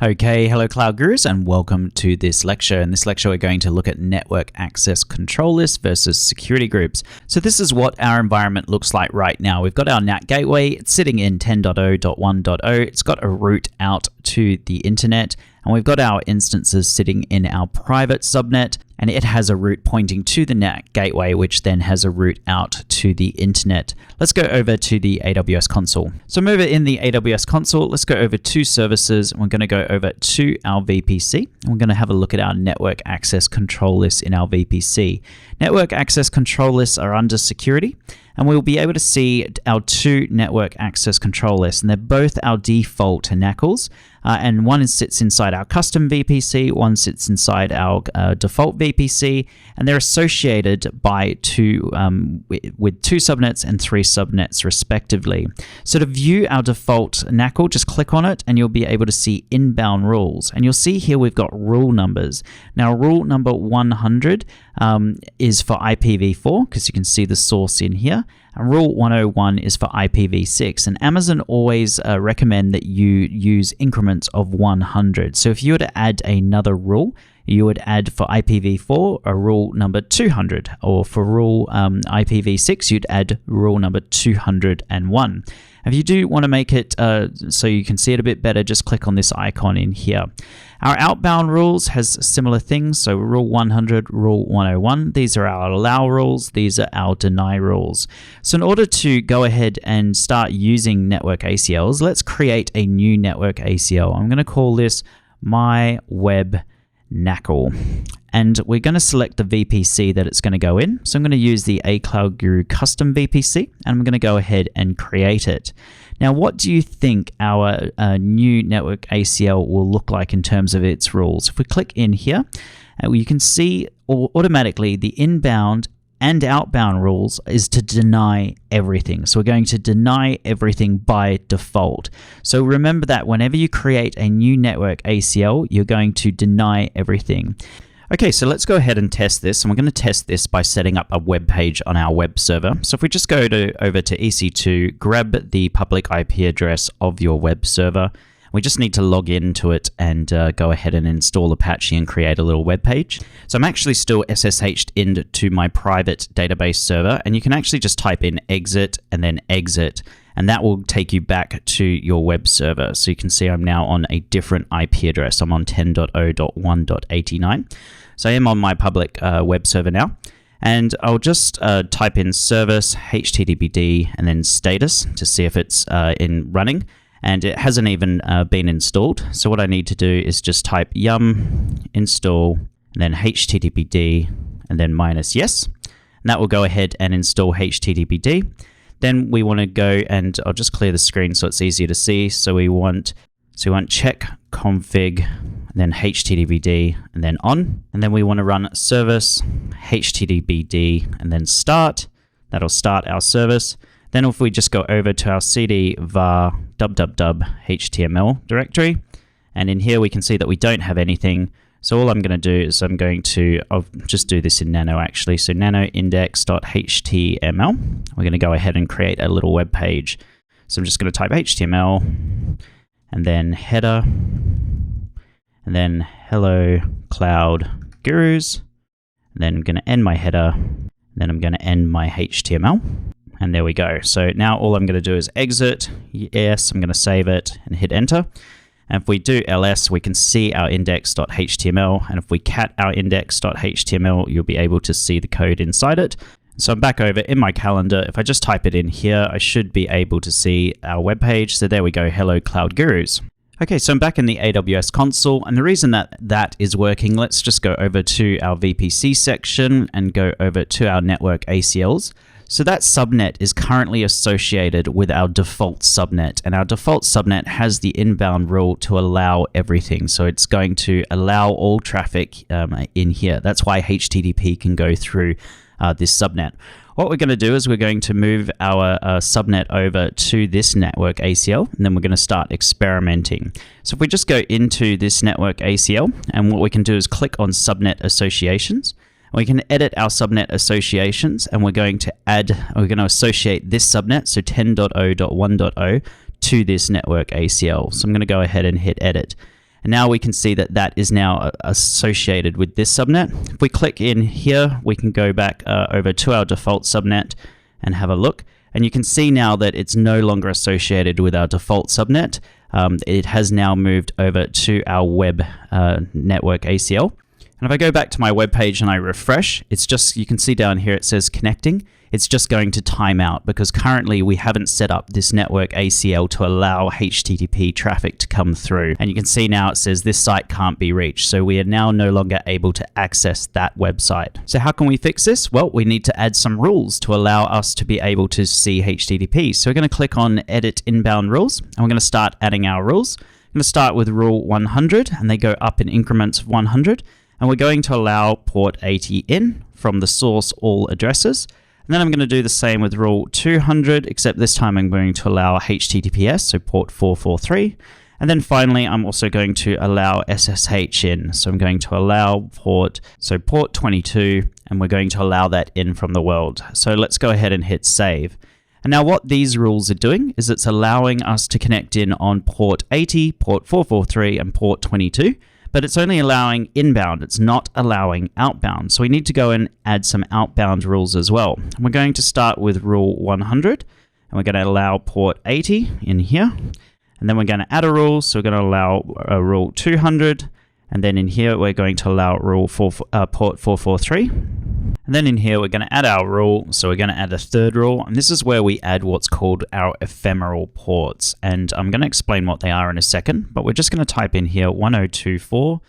Okay, hello Cloud Gurus and welcome to this lecture. In this lecture, we're going to look at network access control lists versus security groups. So this is what our environment looks like right now. We've got our NAT gateway, it's sitting in 10.0.1.0. It's got a route out to the internet, and we've got our instances sitting in our private subnet, and it has a route pointing to the NAT gateway, which then has a route out to the internet. Let's go over to the AWS console. So I'm over in the AWS console. Let's go over to services. We're going to go over to our VPC. And we're going to have a look at our network access control lists in our VPC. Network access control lists are under security, and we'll be able to see our two network access control lists, and they're both our default NACLs. And one sits inside our custom VPC, one sits inside our default VPC, and they're associated by with two subnets and three subnets respectively. So to view our default NACL, just click on it and you'll be able to see inbound rules. And you'll see here we've got rule numbers. Now rule number 100 is for IPv4, because you can see the source in here. And rule 101 is for IPv6, and Amazon always recommend that you use increments of 100. So if you were to add another rule, you would add for IPv4 a rule number 200, or for rule IPv6, you'd add rule number 201. If you do want to make it so you can see it a bit better, just click on this icon in here. Our outbound rules has similar things. So rule 100, rule 101, these are our allow rules, these are our deny rules. So in order to go ahead and start using network ACLs, let's create a new network ACL. I'm going to call this My Web NACL. And we're going to select the VPC that it's going to go in. So I'm going to use the Cloud Guru custom VPC, and I'm going to go ahead and create it. Now, what do you think our new network ACL will look like in terms of its rules? If we click in here, you can see automatically the inbound and outbound rules is to deny everything. So we're going to deny everything by default. So remember that whenever you create a new network ACL, you're going to deny everything. Okay, so let's go ahead and test this. And we're going to test this by setting up a web page on our web server. So if we just go over to EC2, grab the public IP address of your web server. We just need to log into it and go ahead and install Apache and create a little web page. So I'm actually still SSH'd into my private database server, and you can actually just type in exit and then exit, and that will take you back to your web server. So you can see I'm now on a different IP address. I'm on 10.0.1.89. So I am on my public web server now. And I'll just type in service, HTTPD, and then status to see if it's in running. And it hasn't even been installed. So what I need to do is just type yum install, and then HTTPD, and then -yes. And that will go ahead and install HTTPD. Then we want to go, and I'll just clear the screen so it's easier to see. So we want check config, and then HTTPD, and then on. And then we want to run service, HTTPD, and then start. That'll start our service. Then if we just go over to our cd var www HTML directory, and in here we can see that we don't have anything. So all I'm going to do is I'll just do this in nano actually. So nano index.html. We're going to go ahead and create a little web page. So I'm just going to type HTML, and then header, and then hello Cloud Gurus. And then I'm going to end my header, and then I'm going to end my HTML. And there we go. So now all I'm going to do is exit. Yes, I'm going to save it and hit enter. And if we do ls, we can see our index.html. And if we cat our index.html, you'll be able to see the code inside it. So I'm back over in my calendar. If I just type it in here, I should be able to see our web page. So there we go. Hello, Cloud Gurus. Okay, so I'm back in the AWS console, and the reason that is working, let's just go over to our VPC section and go over to our network ACLs. So that subnet is currently associated with our default subnet, and our default subnet has the inbound rule to allow everything. So it's going to allow all traffic in here. That's why HTTP can go through this subnet. What we're going to do is we're going to move our subnet over to this network ACL, and then we're going to start experimenting. So if we just go into this network ACL, and what we can do is click on subnet associations. We can edit our subnet associations, and we're going to associate this subnet, so 10.0.1.0, to this network ACL. So I'm going to go ahead and hit edit. And now we can see that that is now associated with this subnet. If we click in here, we can go back over to our default subnet and have a look. And you can see now that it's no longer associated with our default subnet. It has now moved over to our web network ACL. And if I go back to my web page and I refresh, it's just, you can see down here it says connecting. It's just going to time out because currently we haven't set up this network ACL to allow HTTP traffic to come through. And you can see now it says this site can't be reached. So we are now no longer able to access that website. So how can we fix this? Well, we need to add some rules to allow us to be able to see HTTP. So we're going to click on Edit Inbound Rules, and we're going to start adding our rules. I'm going to start with rule 100, and they go up in increments of 100. And we're going to allow port 80 in from the source all addresses. And then I'm going to do the same with rule 200, except this time I'm going to allow HTTPS, so port 443. And then finally, I'm also going to allow SSH in. So I'm going to allow port 22, and we're going to allow that in from the world. So let's go ahead and hit save. And now what these rules are doing is it's allowing us to connect in on port 80, port 443, and port 22. But it's only allowing inbound, it's not allowing outbound. So we need to go and add some outbound rules as well. And we're going to start with rule 100, and we're going to allow port 80 in here. And then we're going to add a rule, so we're going to allow rule 200. And then in here, we're going to allow port 443. And then in here, we're going to add our rule. So we're going to add a third rule. And this is where we add what's called our ephemeral ports. And I'm going to explain what they are in a second, but we're just going to type in here 1024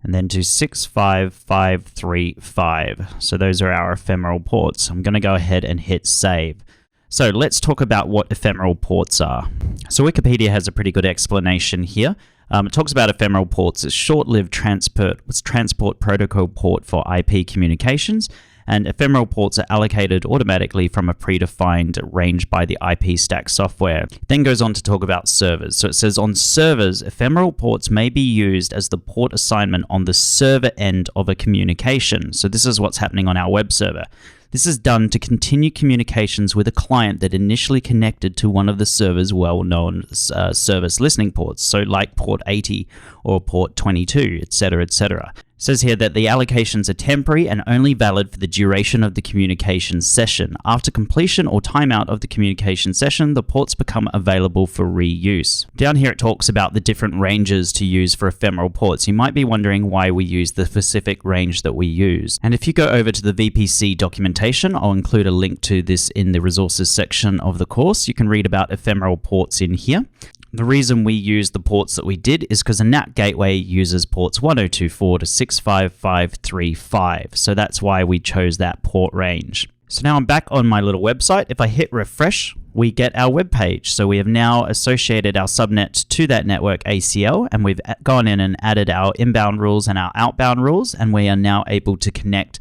and then to 65535. So those are our ephemeral ports. I'm going to go ahead and hit save. So let's talk about what ephemeral ports are. So Wikipedia has a pretty good explanation here. It talks about ephemeral ports as short-lived transport protocol port for IP communications, and ephemeral ports are allocated automatically from a predefined range by the IP stack software. It then goes on to talk about servers. So it says on servers, ephemeral ports may be used as the port assignment on the server end of a communication. So this is what's happening on our web server. This is done to continue communications with a client that initially connected to one of the server's well-known service listening ports, so like port 80 or port 22, etc., etc. It says here that the allocations are temporary and only valid for the duration of the communication session. After completion or timeout of the communication session, the ports become available for reuse. Down here it talks about the different ranges to use for ephemeral ports. You might be wondering why we use the specific range that we use. And if you go over to the VPC documentation, I'll include a link to this in the resources section of the course. You can read about ephemeral ports in here. The reason we use the ports that we did is because a NAT gateway uses ports 1024 to 65535. So that's why we chose that port range. So now I'm back on my little website. If I hit refresh, we get our web page. So we have now associated our subnet to that network ACL, and we've gone in and added our inbound rules and our outbound rules, and we are now able to connect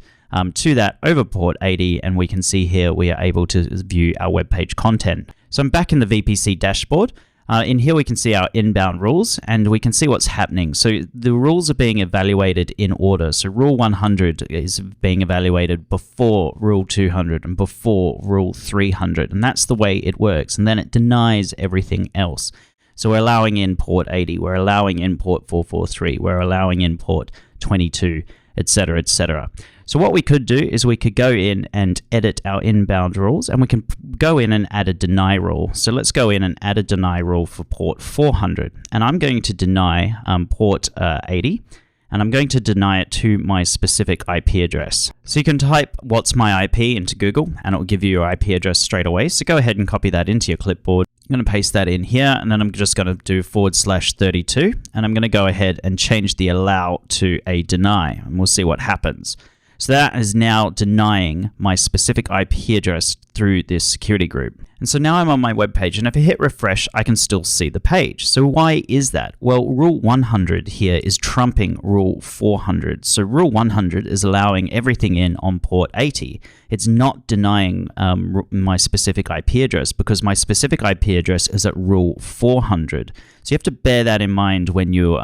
to that over port 80, and we can see here we are able to view our web page content. So I'm back in the VPC dashboard. In here we can see our inbound rules, and we can see what's happening. So the rules are being evaluated in order. So rule 100 is being evaluated before rule 200 and before rule 300, and that's the way it works. And then it denies everything else. So we're allowing in port 80, we're allowing in port 443, we're allowing in port 22, etc., etc. So what we could do is we could go in and edit our inbound rules, and we can go in and add a deny rule. So let's go in and add a deny rule for port 400. And I'm going to deny port 80, and I'm going to deny it to my specific IP address. So you can type what's my IP into Google, and it will give you your IP address straight away. So go ahead and copy that into your clipboard. I'm going to paste that in here, and then I'm just going to do /32, and I'm going to go ahead and change the allow to a deny, and we'll see what happens. So that is now denying my specific IP address through this security group. And so now I'm on my web page, and if I hit refresh, I can still see the page. So why is that? Well, rule 100 here is trumping rule 400. So rule 100 is allowing everything in on port 80. It's not denying my specific IP address, because my specific IP address is at rule 400. So you have to bear that in mind when you're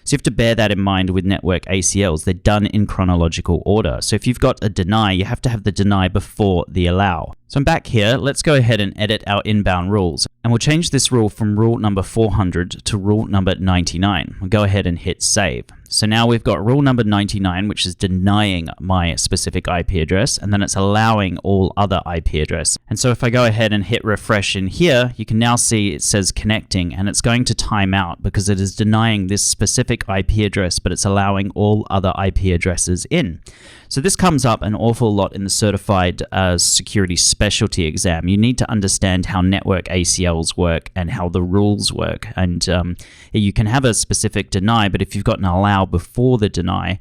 So you have to bear that in mind with network ACLs. They're done in chronological order. So if you've got a deny, you have to have the deny before the allow. So I'm back here. Let's go ahead and edit our inbound rules. And we'll change this rule from rule number 400 to rule number 99. We'll go ahead and hit save. So now we've got rule number 99, which is denying my specific IP address, and then it's allowing all other IP address. And so if I go ahead and hit refresh in here, you can now see it says connecting, and it's going to time out because it is denying this specific IP address, but it's allowing all other IP addresses in. So this comes up an awful lot in the Certified Security Specialty exam. You need to understand how network ACLs work and how the rules work. And you can have a specific deny, but if you've got an allow before the deny,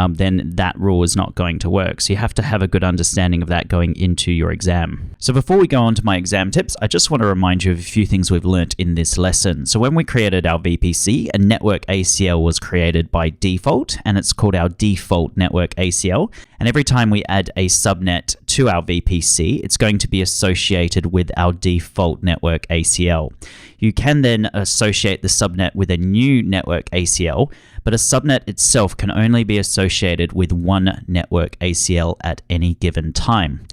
then that rule is not going to work. So you have to have a good understanding of that going into your exam. So before we go on to my exam tips, I just want to remind you of a few things we've learnt in this lesson. So when we created our VPC, a network ACL was created by default, and it's called our default network ACL. And every time we add a subnet to our VPC, it's going to be associated with our default network ACL. You can then associate the subnet with a new network ACL, but a subnet itself can only be associated with one network ACL at any given time.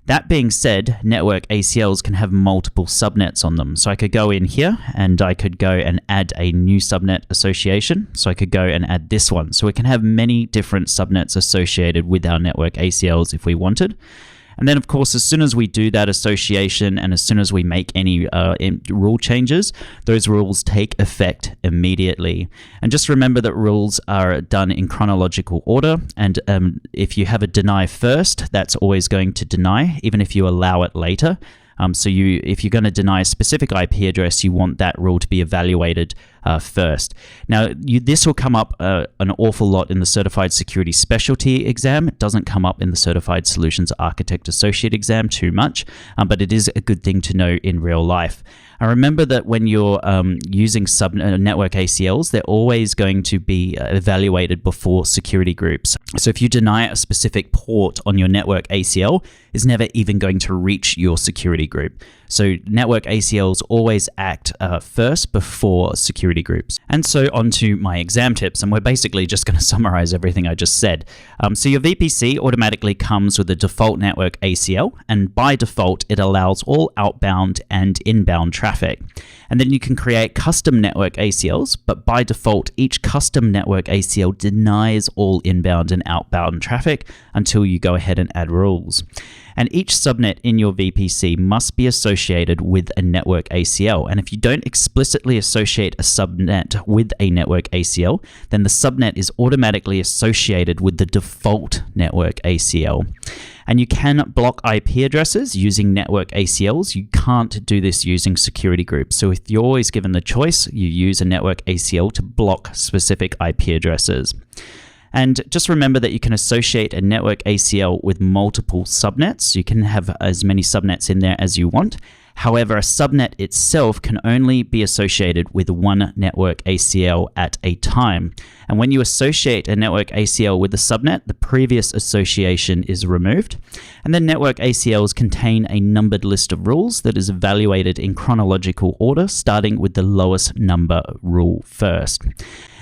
That being said, network ACLs can have multiple subnets on them. So I could go in here and I could go and add a new subnet association. So I could go and add this one. So we can have many different subnets associated with our network ACLs if we wanted. And then, of course, as soon as we do that association and as soon as we make any rule changes, those rules take effect immediately. And just remember that rules are done in chronological order. And if you have a deny first, that's always going to deny, even if you allow it later. If you're going to deny a specific IP address, you want that rule to be evaluated first. Now, this will come up an awful lot in the Certified Security Specialty exam. It doesn't come up in the Certified Solutions Architect Associate exam too much, but it is a good thing to know in real life. I remember that when you're using network ACLs, they're always going to be evaluated before security groups. So if you deny a specific port on your network ACL, it's never even going to reach your security group. So network ACLs always act first before security groups. And so on to my exam tips, and we're basically just going to summarize everything I just said. So your VPC automatically comes with a default network ACL, and by default, it allows all outbound and inbound traffic. And then you can create custom network ACLs, but by default, each custom network ACL denies all inbound and outbound traffic until you go ahead and add rules. And each subnet in your VPC must be associated with a network ACL. And if you don't explicitly associate a subnet with a network ACL, then the subnet is automatically associated with the default network ACL. And you can block IP addresses using network ACLs. You can't do this using security groups. So if you're always given the choice, you use a network ACL to block specific IP addresses. And just remember that you can associate a network ACL with multiple subnets. You can have as many subnets in there as you want. However, a subnet itself can only be associated with one network ACL at a time. And when you associate a network ACL with a subnet, the previous association is removed. And then network ACLs contain a numbered list of rules that is evaluated in chronological order, starting with the lowest number rule first.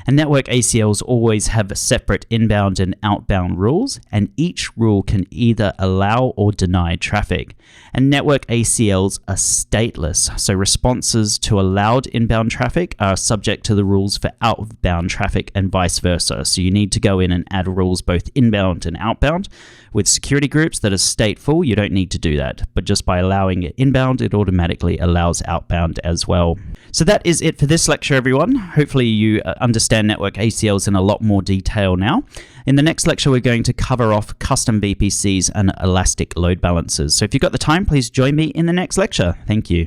And network ACLs always have separate inbound and outbound rules, and each rule can either allow or deny traffic. And network ACLs are stateless, so responses to allowed inbound traffic are subject to the rules for outbound traffic and vice versa. So you need to go in and add rules both inbound and outbound. With security groups that are stateful, you don't need to do that, but just by allowing it inbound, it automatically allows outbound as well. So that is it for this lecture, everyone. Hopefully you understand network ACLs in a lot more detail now. In the next lecture, we're going to cover off custom VPCs and elastic load balancers. So if you've got the time, please join me in the next lecture. Thank you.